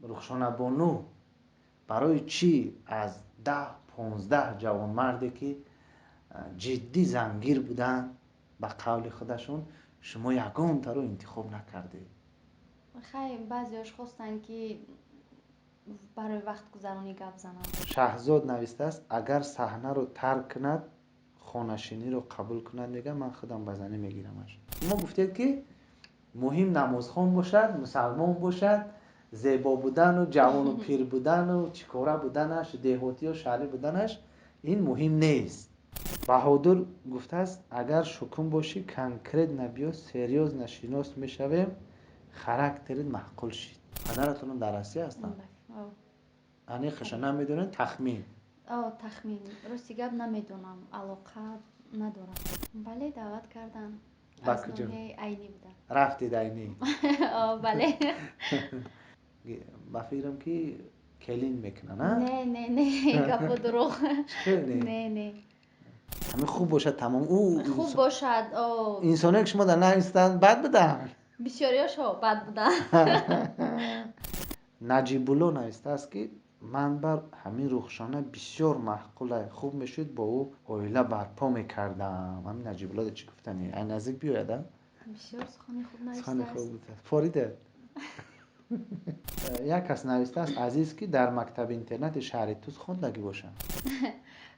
رخشانه بانو برای چی از 10-15 جوانمردی که جدی زنگیر بودن به قول خودشون شما یگان تا رو انتخاب نکردید؟ خیلی بعضیاش خواستن که برای وقت گذرانی گپ زنن. شهزاد نوشته است اگر صحنه رو ترک کند خانشینی رو قبول کند، میگه من خودم بزنه میگیرمش. ما گفتید که مهم نمازخوان باشد، مسلمان باشد، زیبا بودن و جوان و پیر بودن و چیکاره بودنش، دیهاتی و شهری بودنش این مهم نیست. بهادر گفته است اگر شکم باشی کنکرت نبیا سریوز نشیناس میشویم خرکترت محقول شید. پدرتون درسی هستن؟ انیقش نمیدونن، تخمین. تخمین راستی گپ نمیدونم، علاقه ندارم. بله دعوت کردن. از نوحه عینی بودن. رفتید عینی؟ بله. با فکرم که کلین میکنن. نه گپ دروغ. نه همه خوب باشد تمام. او خوب باشد. انسانی که شما در نهستند بد بودن، بسیاریاش بد بودن. نجیب الله نوشته است که من بر همین رخشانه بسیار معقوله، خوب میشد با او اویله برپا میکردم. همین نجیب الله چی گفتنی؟ این نزدیک بیاید. بسیار سخن خوب نوشته سخن خوب بود. فریده یک کس نوشته است عزیز که در مکتب اینترنت شهر توس خوندگی باشم.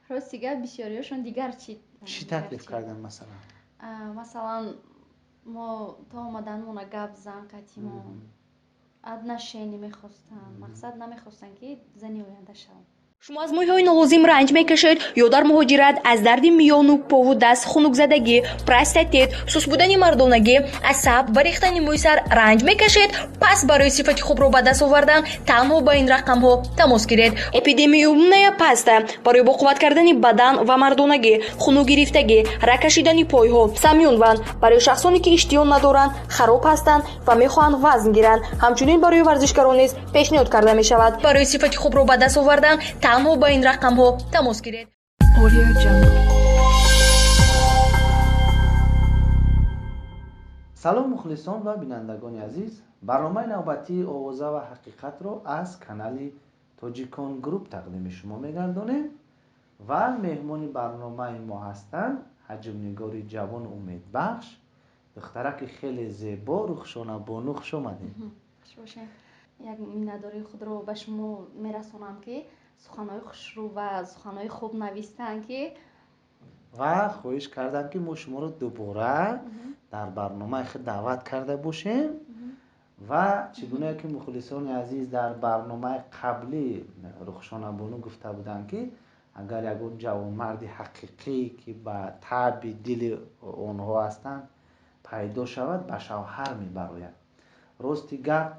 راستی گپ بسیاریاشون دیگر چی تکلیف کردن مثلا؟ مثلا ما تا اومدن گپ زن کتیمو اد نشینی میخواستن، مقصد نمیخواستن که زنی آینده شوم. شما از مویهای نلازم رنج میکشید یا در مهاجرت از درد میان و پا و دست خنک زدگی، پرستاتیت، سوس بودن مردانگی، عصب و ریختن موی سر رنج میکشید؟ پس برای صفت خوب رو به دست آوردن تنها با این رقم ها تماس گیرید. اپیدمیوم پسته برای با قوت کردن بدن و مردانگی، خونو گرفتگی، رکشیدن پای ها، سمیون وان برای شخصانی که اشتیان ندارن، خراب هستند و میخوان وزن گیرن. همچنین برای ورزشکاران نیز پیشنهاد کرده می شود برای صفت خوب رو به دست آوردن تنها با این رقم ها تماس گیرید. سلام مخلصان و بینندگان عزیز، برنامه نوبتی آوازه و حقیقت رو از کانال توجیکان گروپ تقدیم شما میگردانیم و مهمان برنامه ما هستند حجم نگاری جوان امید بخش، دخترک خیلی زیبا رخشانه بانو. خوش آمدید. خوش باشین. یک مینداری خود رو به شما میرسونم که سخنهای خوشرو و سخنهای خوب نویستن که و خواهش کردم که ما شما رو دوباره در برنامه خود دعوت کرده باشیم و چگونه که مخلصان عزیز در برنامه قبلی رخشانه بانو گفته بودن که اگر یگون جوانمرد حقیقی که با طبع دل آنها هستند پیدا شود به شوهر میبراید. راستی گپ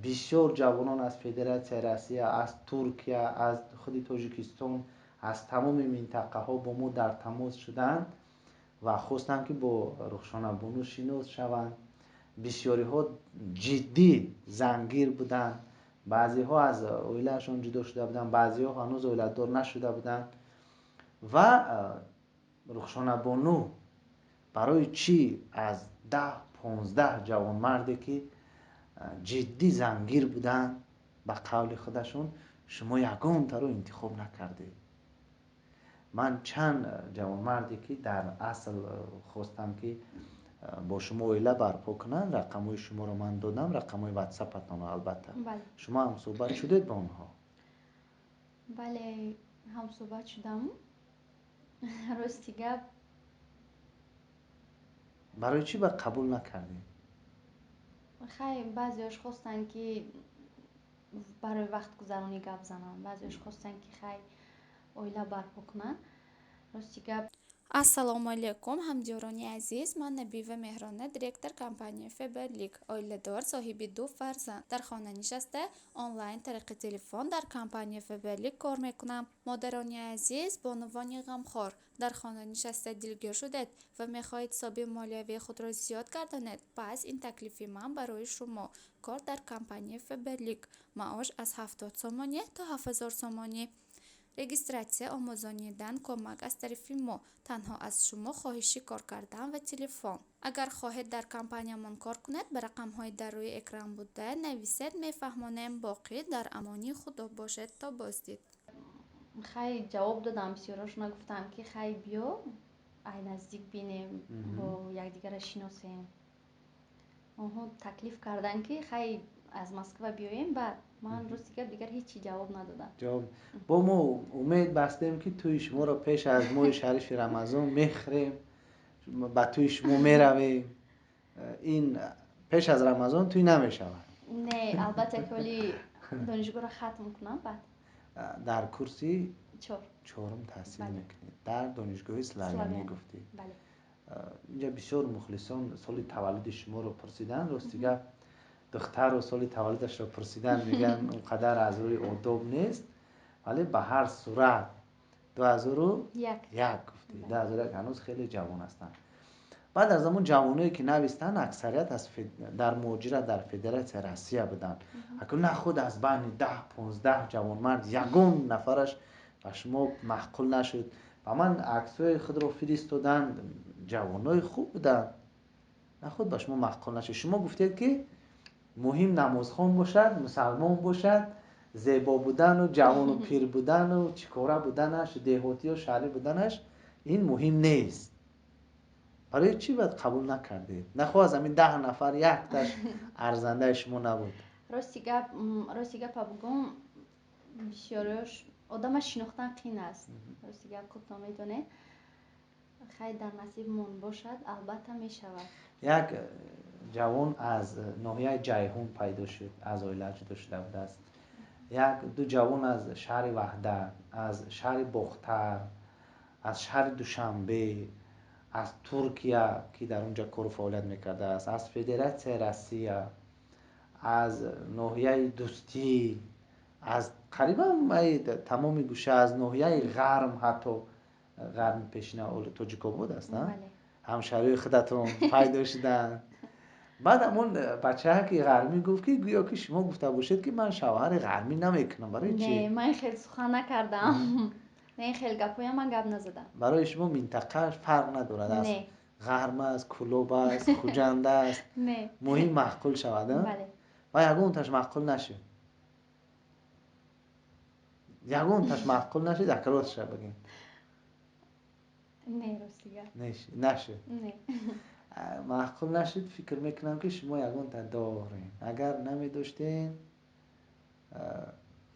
بسیار جوانان از فدراسیون روسیه، از ترکیه، از خود تاجیکستان، از تمام منطقه ها با ما در تماس شدند و خواستند که با رخشانه بانو شناس شوند. بسیاری ها جدی زنگیر بودند، بعضی ها از اویلهشون جدا شده بودند، بعضی ها هنوز اویله‌دار نشده بودند و رخشانه بانو برای چی از 10-15 جوانمردی که جدی زنگیر بودن به قول خودشون شما یگان تا رو انتخاب نکردید؟ من چند جوانمردی که در اصل خواستم که با شما اویله برپا کنن، رقمای شما رو من دادم، رقمای واتساپتون البته. بله. شما هم صحبت شدید با اونها؟ بله هم صحبت شدم. راستی گپ برای چی به قبول نکردید؟ خیلی بعضیاش خواستن که برای وقت گذرانی گپ زنن، بعضیاش خواستن که خیلی اویله برپا کنن. راستی گپ ассалому алайкум ҳамдиёрони азиз, ман набива меҳрона, директор компанияи феберлик, оиладор, соҳиби 2 фарзанд. дар хона нишаста онлайн тариқи телефон дар компанияи феберлик кор мекунам. модарони азиз, бонувони ғамхор, дар хона нишаста дилгир шудед ва мехоҳед ҳисоби молиявии худро зиёд гардонед? пас ин таклифи ман барои шумо. кор дар компанияи феберлик, маош аз 70 сомонӣ то 7000 сомонӣ. регистратсия омӯзонидан кӯмак аз тарафи мо танҳо аз шумо хоҳиши кор кардан ва телефон. Агар хоҳед дар компаниямон кор кунед, ба рақамҳои дар рӯи экран буда нависед. Мефаҳмонем боқӣ дар амони худо бошед то боздид. хай ҷавоб додам, бисёрашона гуфтам ки хай биё ай наздик бинем, бо якдигара шиносем. онҳо таклиф кардан ки хай аз Москва биёем, баъд ман рости гап дигар ҳечи ҷавоб надодам. бо мо умед бастем ки тӯи шуморо пеш аз моҳи шарифи рамазон мехӯрем, ба тӯи шумо меравем. ин пеш аз рамазон тӯй намешавад. Не, албатта ки оли донишгоҳро хатм кунам, баъд дар курси 4 таҳсил Бале. мекунед дар донишгоҳи славяни гуфтед. бале. инҷа бисёр мухлисон соли таваллуди шуморо пурсидан. рости гап духтару соли таваллудашро пурсидан мегӯянд он қадар аз рӯи одоб нест, вале ба ҳар сурат 2001 гуфтед. 2001 ҳанӯз хеле ҷавон ҳастанд. баъд аз ҳамон ҷавоное ки навистанд, аксарият дар муҳоҷират дар федератсияи Россия буданд. акун нахуд аз байни 10-15 ҷавонмард ягон нафараш ба шумо маҳқул нашуд. ба ман аксҳои худро фиристоданд, ҷавонои хуб буданд, нахуд ба шумо маҳқул нашуд. шумо гуфтед ки муҳим намозхон бошад, мусалмон бошад, зебо будану ҷавону пир будану чикора буданаш, деҳотию шаҳрӣ буданаш ин муҳим нест. барои чӣ бояд қабул накардед? нахоҳ аз ҳамин 10 нафар якташ арзандаи шумо набуд? рости гапа бигӯм, бисёриёш одама шинохтан қин аст. рости гап гуфтам, медонед, хай дар насибмон бошад, албатта мешавад. як ҷавон аз ноҳияи ҷайҳун пайдо шуд, аз оила ҷудо шуда будааст. ду ҷавон аз шаҳри Ваҳдат, аз шаҳри Бохтар, аз шаҳри Душанбе, аз Туркия ки дар он ҷо кору фаъолият мекардааст, аз Федератсияи Россия, аз ноҳияи Дӯстӣ, аз қарибан тамоми гӯша, аз ноҳияи Ғарм, ҳатто ғарми пешина Тоҷикобод аст, ҳамшаҳриҳои худатон пайдо шуданд. баъд ҳамон бачаҳа ки ғармӣ гуфт ки гӯё ки шумо гуфта бошед ки ман шавҳари ғармӣ намекунам. барои чӣ? Не, ман хел сухан накардам. не, хел гапоям ман гап назадам. барои шумо минтақааш фарқ надорад, аст ғарм аст, кӯлоб аст, хуҷанд аст, муҳим маъқул шавад. ва ягонташ маъқул нашуд. ягонташ маъқул нашуд, як ростша бигем. не, рости гап нашуд. маъқул нашуд. фикр мекунам ки шумо ягонта доред. агар намедоштен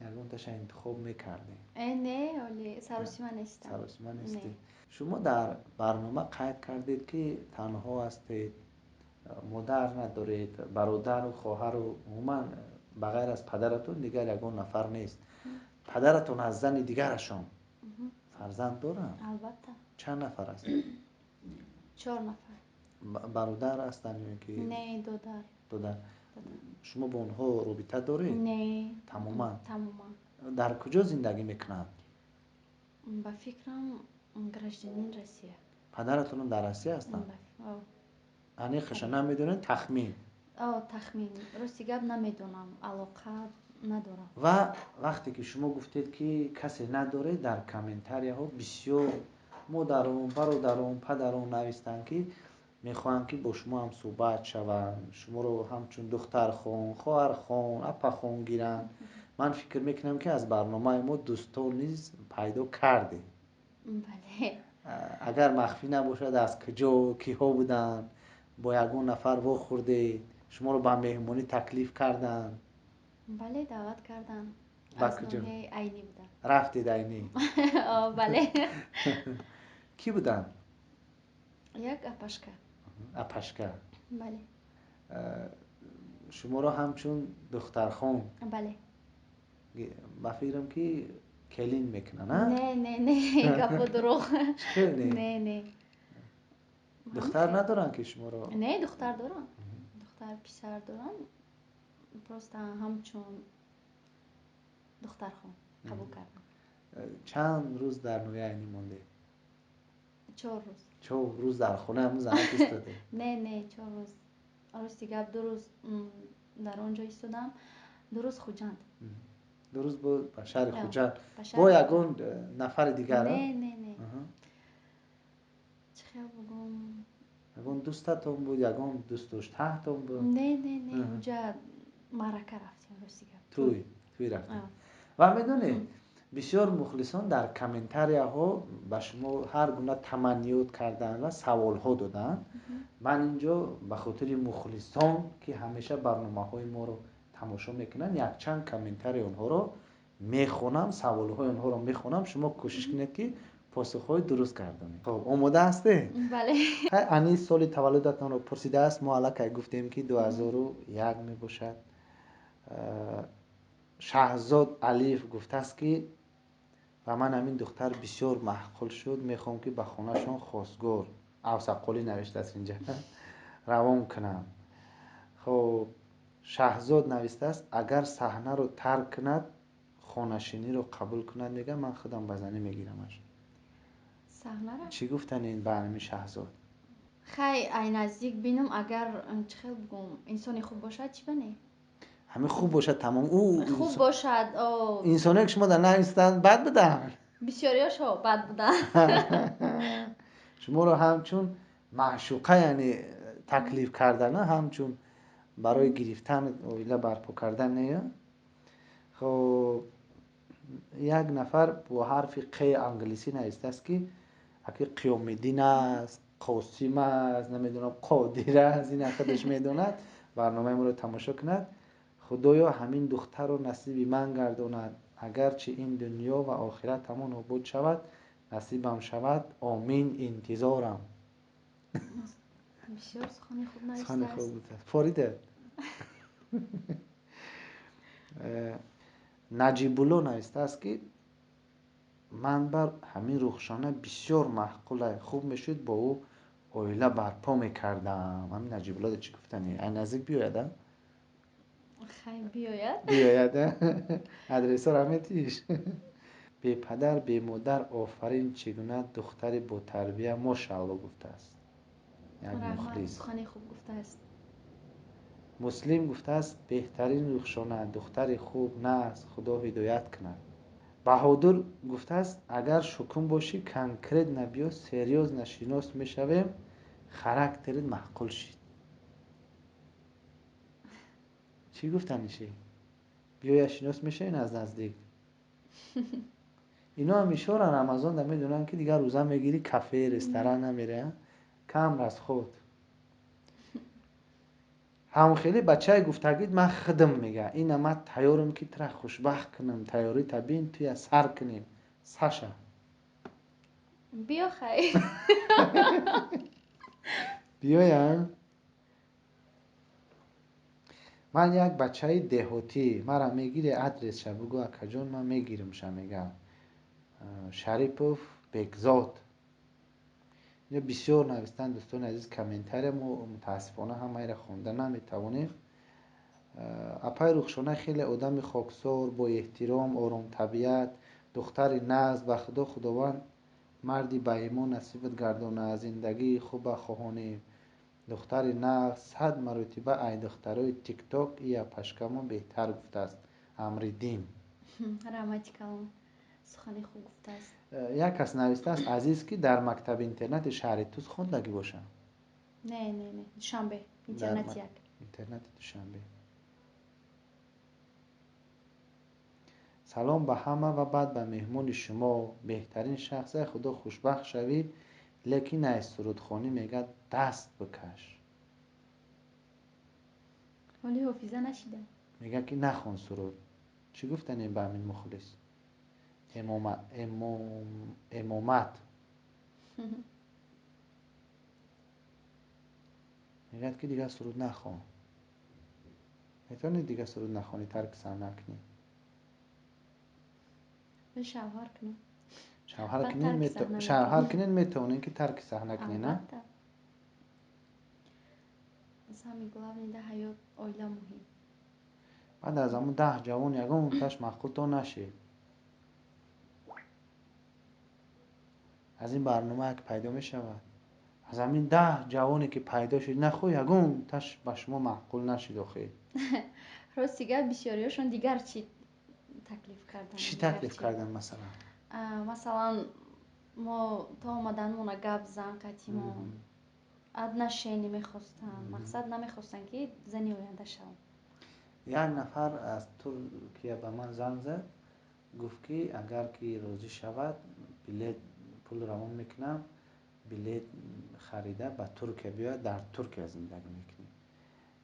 ягонташа интихоб мекардем. не, оли саросима нестам. саросима нестед. шумо дар барнома қайд кардед ки танҳо ҳастед, модар надоред, бародару хоҳару умуман ба ғайр аз падаратон дигар ягон нафар нест. падаратон аз зани дигарашон фарзанд доранд? албатта. чанд нафар аст? 4 нафар. бародар ҳастанд ё ки не, додар. шумо бо онҳо робита доред? не, тамоман. дар куҷо зиндагӣ мекунанд? ба фикрам гражданин Россия. падаратон дар Россия ҳастанд? аниқаша намедонед? тахмин. тахмин. рости гап намедонам, алоқа надорам. ва вақте ки шумо гуфтед ки касе надоред, дар комментарияҳо бисёр модарон, бародарон, падарон навистанд ки мехоҳанд ки бо шумо ҳам суҳбат шаванд, шуморо ҳамчун духтархон, хоҳархон, апахон гиранд. ман фикр мекунам ки аз барномаи мо дӯстон низ пайдо кардед. бале. агар махфӣ набошад, аз куҷо, киҳо буданд, бо ягон нафар вохӯрдед, шуморо ба меҳмонӣ таклиф карданд? бале, даъват карданд. ба аз куҷо? ноҳияи Айнӣ буданд. рафтед Айнӣ? бале. кӣ буданд? як апашка. бале. шуморо ҳамчун духтархон? бале. ба фикрам ки келин мекунанд. не, гапо дурӯғ. не. духтар надоранд ки шуморо? не, духтар дорам. духтар писар дорам. просто ҳамчун духтархон қабул кардам. чанд рӯз дар ноҳияи Айнӣ мондед? 4 рӯз. 4 рӯз дар хона ҳамун занак истодед? не, 4 рӯз. рости гап 2 рӯз дар он ҷо истодам, 2 рӯз хуҷанд. درست بود به شهر آه، خوجند به شهر با خوجند. یگون نفر دیگر نه چه خیلی بگم. یگون دوستتون بود یگون دوست داشتهتون بود نه اونجا معرکه رفتیم راستی گپ. توی رفتیم آه. و میدونی بسیار مخلصان در کامنتاریا ها به شما هر گونه تمنیات کردن و سوال ها دادن. من اینجا به خاطر مخلصان که همیشه برنامه های ما رو تماشا میکنن یک چند کامنتار اونها رو میخونم، سوال های اونها رو میخونم، شما کوشش کنید که پاسخ های درست گردانید. خب آماده هستی؟ بله. انی سال تولدتان رو پرسیده است، ما الان گفتیم که 2001 می باشد. شهزاد الیف گفته است که و من همین دختر بسیار محقول شد، میخوام که به خونهشون خواستگار اوسقلی نوشته است اینجا روان کنم. خب شهزاد نوشته است اگر صحنه رو ترک کند خانشینی رو قبول کند، میگه من خودم بزنی میگیرمش. صحنه را چی گفتن این برنامه شهزاد؟ خیلی ای نزدیک بینم اگر چه خیلی بگم انسانی خوب باشد چی بنه؟ همه خوب باشد تمام او خوب باشد. انسانی که شما در نویستن بد بدن بسیاریاش ها بد بودن. شما رو همچون معشوقه یعنی تکلیف کردن، همچون برای گرفتن اویله برپا کردن نه. خب یک نفر با حرف ق انگلیسی نوشته است که اگه قیام الدین است، قاسم است، نمیدونم قادر است، این خودش میدوند برنامه ما رو تماشا کند. خدایا همین دختر رو نصیب من گرداند، اگرچه این دنیا و آخرت همون نابود شود نصیبم شود، آمین. انتظارم. بسیار سخن خوب نوشته سخن است. خوب بود. فاریده. نجیب الله نوشته است که من بر همین رخشانه بسیار محقوله، خوب میشد با او اویله برپا میکردم. همین نجیب الله چی گفتنی؟ این نزدیک بیاید خیلی بیاید. بیاید ادرس رو همه تیش. بی پدر بی مادر آفرین، چگونه دختری با تربیه ماشاءالله گفته است یک رحمت مخلص. سخن خوب گفته است. مسلم گفته است بهترین رخشانه دختر خوب نه است، خدا هدایت کند. بهادر گفته است اگر شکم باشی کنکرت نبیا سریوز نشیناس میشویم، خرکترت معقول شید. چی گفتنیشی؟ بیا شیناس میشه از نزدیک. اینا همیشه را رمضان در میدونن که دیگر روزه میگیری کافه رستوران نمیره، کم از خود. هم خیلی بچه گفتگید من خدم میگه این ما تیارم که ترا خوشبخت کنم، تیاری تبین توی سر کنیم ساشا. بیا خیلی. بیایم. من یک بچه دهاتی مرا میگیره ادرس شو بگو اکا جان من میگیرم شو. میگم شریپوف بگزاد. اینجا بسیار نوشتن دوستان عزیز کامنتر ما، متاسفانه همه را خونده نمیتوانیم. اپای رخشانه خیلی آدم خاکسار با احترام آرام طبیعت، دختر ناز و خداوند مردی با ایمان نصیبت گردانه، از زندگی خوب خواهانیم. دختر ناز 100 مرتبه ای دخترای تیک تاک یا پشکمون بهتر گفته است. امردین. رحمتی کلام سخن خوب گفته است. یک کس نوشته است عزیز که در مکتب اینترنت شهر توس خوندگی باشم. نه دوشنبه اینترنت یک اینترنت دوشنبه. سلام به همه و بعد به مهمون شما، بهترین شخصه خدا خوشبخت شوی، لیکن از سرودخانی میگه دست بکش. ولی حافظه نشیدم. میگه که نخون سرود. چی گفتن این به همین مخلص؟ امامت. میگه که دیگه سرود نخون. میتونی دیگه سرود نخونی، ترک سم نکنی. شوهر کنم. شوهر کنین میتونین که ترک صحنه کنی نه؟ البته. سامی گلابنی ده حیات اویلا مهم. بعد از همون 10 جوان یگون تاش مخکول تو نشی. از این برنامه که پیدا می شود، از همین 10 جوانی که پیدا شد نخو یگون تاش با شما معقول نشید آخه. راستیگه بسیاریاشون دیگر چی таклиф кардан. چی تکلیف کردن مثلا؟ масалан мо то омаданмона гап зан қатимо ад на шени мехостанд, мақсад намехостанд ки зани оянда шавам. یک نفر از ترکیه به من زنگ زد، گفت که اگر که راضی شود بلیت پول روان میکنم، بلیت خریده به ترکیه بیاد، در ترکیه زندگی میکنیم.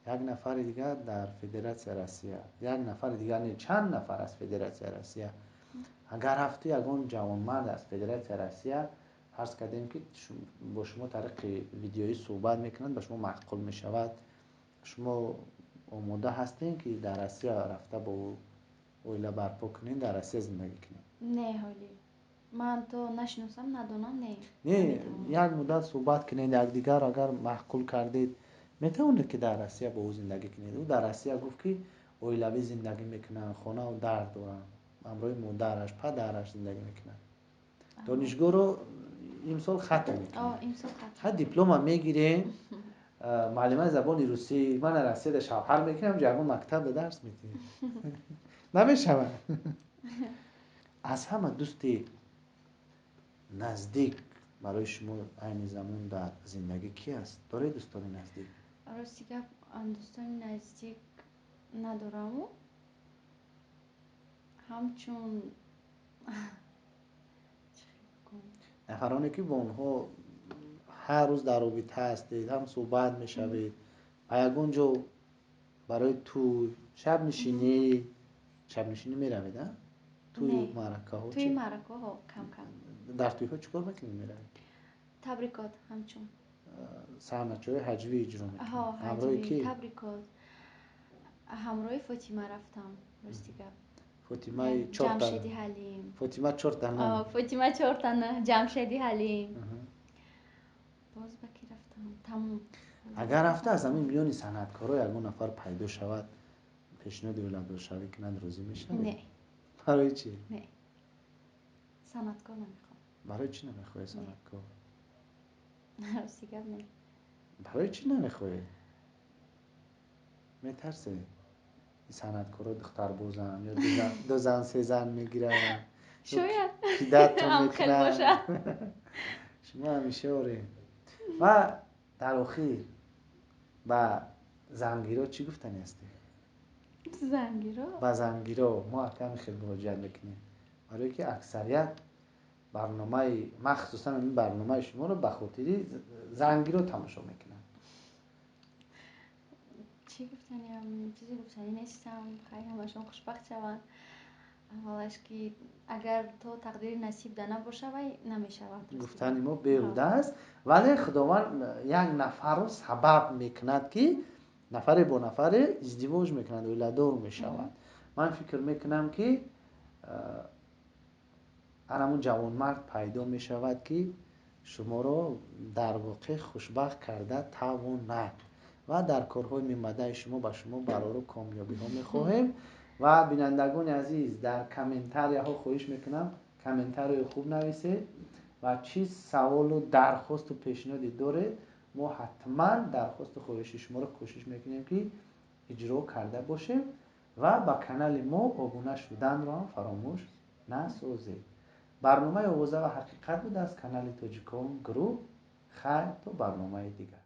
یک نفر دیگر در فدراسیون روسیه، یک نفر دیگر نه، چند نفر از فدراسیون روسیه. اگر رفتی اگون جوانمرد از فدراسیون روسیه فرض کردیم که با شما طریق ویدیویی صحبت میکنند، به شما معقول میشود، شما آماده هستین که در روسیه رفته با اویلا برپا کنین، در روسیه زندگی کنین؟ نه حالی من تو نشناسم ندانم، نه یک مدت صحبت کنید یک دیگر اگر معقول کردید میتونید که در روسیه با او زندگی کنید. او در روسیه گفت که اویلاوی زندگی میکنن، خانه و در دارن، همراه مادرش پدرش زندگی میکنن. دانشگاه رو امسال ختم میکنن، ها دیپلم هم میگیرین، معلمه زبان روسی، من روسیه در شوهر میکنم، جوان مکتب درس میدیم. نمیشود. از همه دوست نزدیک برای شما این زمان در زندگی کی است؟ دارید دوستان نزدیک؟ راستی گپ دوستان نزدیک ندارم، همچون نفرانی که با اونها هر روز در رابطه هستید، هم صحبت میشوید، یگون جو برای تو شب نشینی میروید؟ توی معرکه ها؟ توی معرکه ها کم کم. در توی ها چیکار میکنید میروید؟ تبریکات همچون سرنچه های هجوی اجرا میکنید؟ همراه کی؟ تبریکات همراه فاطمه رفتم. راستی گپ فاطمه جمشیدی حلیم، فاطمه چورتانه، فاطمه چورتانه، جمشیدی حلیم. باز با کی رفتم؟ تموم. اگر رفته از همین میانی صنعتکارا یگون نفر پیدا شود پیشنهاد ولادت شوی کنند راضی میشه؟ نه. برای چی؟ نه صنعتکار نمیخوام. برای چی نمیخوای صنعتکار؟ راستی گپ نه. برای چی نمیخوای؟ میترسی صنعتکارا دختر بازن یا دو زن سه زن میگیرن، شاید هم خیلی باشه. شما همیشه آره. و در آخر با زنگیرا چی گفتنی هستی؟ با زنگیرا ما کمی خیلی مراجعت میکنیم، برای که اکثریت برنامه مخصوصا این برنامه شما رو به خاطری زنگیرا تماشا میکنن. چی گفتنیم؟ چیزی گفتنی نیستم. خیلی همشون خوشبخت شوند. اولش که اگر تو تقدیر نصیب ده نباشه وای نمیشود. گفتنی ما بیهوده است، ولی خداوند یک نفر رو سبب میکند که نفر با نفر ازدواج میکند، ولادار میشود. من فکر میکنم که همون جوانمرد پیدا میشود که شما رو در واقع خوشبخت کرده تواند و در کارهای میمده شما به شما برای کامیابی ها میخواهیم. و بینندگان عزیز در کامنتاری ها خواهش میکنم کامنتاری خوب نویسید و چی سوال و درخواست و پیشنهادی داره، ما حتما درخواست خواهش شما رو کوشش میکنیم که اجرا کرده باشیم و با کانال ما آبونه شدن را فراموش نسازید. برنامه آوازه و حقیقت بود از کانال تاجیکان گروه. خیر تا برنامه دیگر.